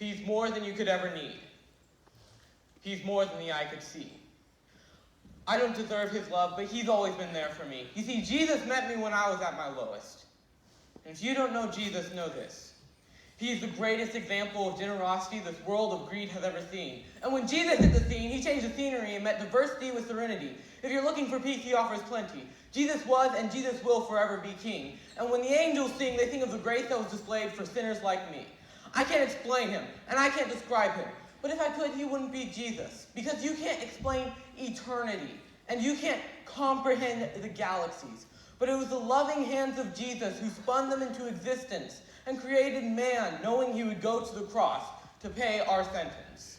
He's more than you could ever need. He's more than the eye could see. I don't deserve his love, but he's always been there for me. You see, Jesus met me when I was at my lowest. And if you don't know Jesus, know this. He is the greatest example of generosity this world of greed has ever seen. And when Jesus hit the scene, he changed the scenery and met diversity with serenity. If you're looking for peace, he offers plenty. Jesus was and Jesus will forever be king. And when the angels sing, they sing of the grace that was displayed for sinners like me. I can't explain him, and I can't describe him. But if I could, he wouldn't be Jesus. Because you can't explain eternity, and you can't comprehend the galaxies. But it was the loving hands of Jesus who spun them into existence and created man, knowing he would go to the cross to pay our sentence.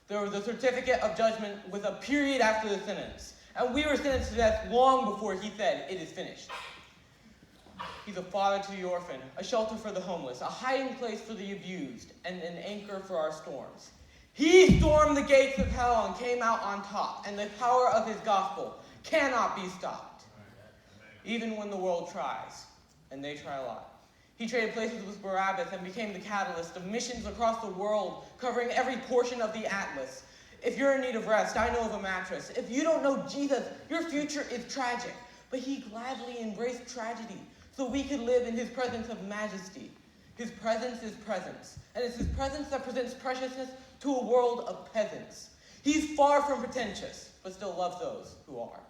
There was a certificate of judgment with a period after the sentence. And we were sentenced to death long before he said, "It is finished." He's a father to the orphan, a shelter for the homeless, a hiding place for the abused, and an anchor for our storms. He stormed the gates of hell and came out on top, and the power of his gospel cannot be stopped. Even when the world tries, and they try a lot. He traded places with Barabbas and became the catalyst of missions across the world, covering every portion of the atlas. If you're in need of rest, I know of a mattress. If you don't know Jesus, your future is tragic. But he gladly embraced tragedy so we could live in his presence of majesty. His presence is presence, and it's his presence that presents preciousness to a world of peasants. He's far from pretentious, but still loves those who are.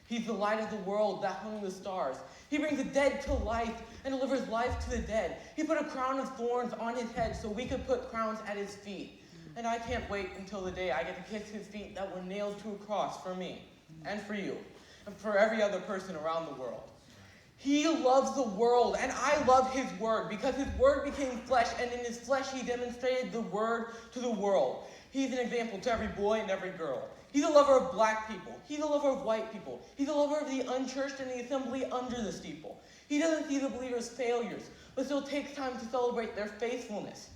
He's the light of the world that hung the stars. He brings the dead to life and delivers life to the dead. He put a crown of thorns on his head so we could put crowns at his feet. And I can't wait until the day I get to kiss his feet that were nailed to a cross for me and for you and for every other person around the world. He loves the world, and I love his word because his word became flesh, and in his flesh he demonstrated the word to the world. He's an example to every boy and every girl. He's a lover of black people. He's a lover of white people. He's a lover of the unchurched and the assembly under the steeple. He doesn't see the believers' failures, but still takes time to celebrate their faithfulness.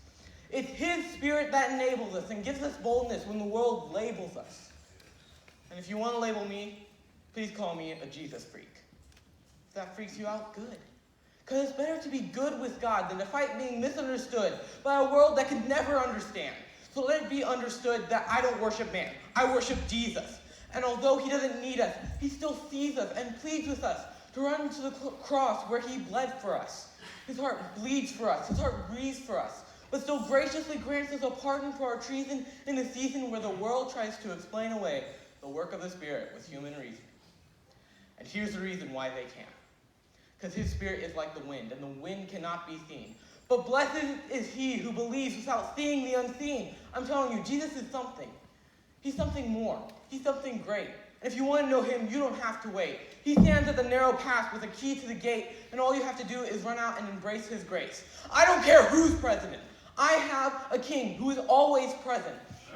It's his spirit that enables us and gives us boldness when the world labels us. And if you want to label me, please call me a Jesus freak. If that freaks you out, good. Because it's better to be good with God than to fight being misunderstood by a world that can never understand. So let it be understood that I don't worship man. I worship Jesus. And although he doesn't need us, he still sees us and pleads with us to run to the cross where he bled for us. His heart bleeds for us. His heart grieves for us. But still graciously grants us a pardon for our treason in a season where the world tries to explain away the work of the Spirit with human reason. And here's the reason why they can't. Because his Spirit is like the wind, and the wind cannot be seen. But blessed is he who believes without seeing the unseen. I'm telling you, Jesus is something. He's something more. He's something great. And if you want to know him, you don't have to wait. He stands at the narrow path with a key to the gate, and all you have to do is run out and embrace his grace. I don't care who's president. I have a king who is always present.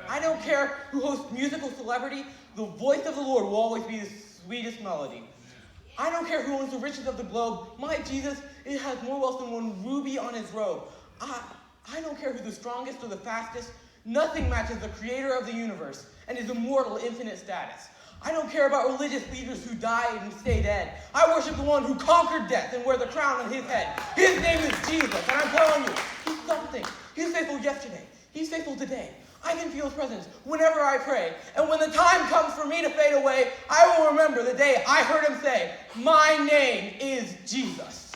I don't care who hosts musical celebrity. The voice of the Lord will always be the sweetest melody. I don't care who owns the riches of the globe. My Jesus, it has more wealth than one ruby on his robe. I don't care who the strongest or the fastest. Nothing matches the creator of the universe and his immortal infinite status. I don't care about religious leaders who died and stay dead. I worship the one who conquered death and wear the crown on his head. His name is Jesus, and I'm telling you, he's something. He's faithful yesterday. He's faithful today. I can feel his presence whenever I pray. And when the time comes for me to fade away, I will remember the day I heard him say, "My name is Jesus."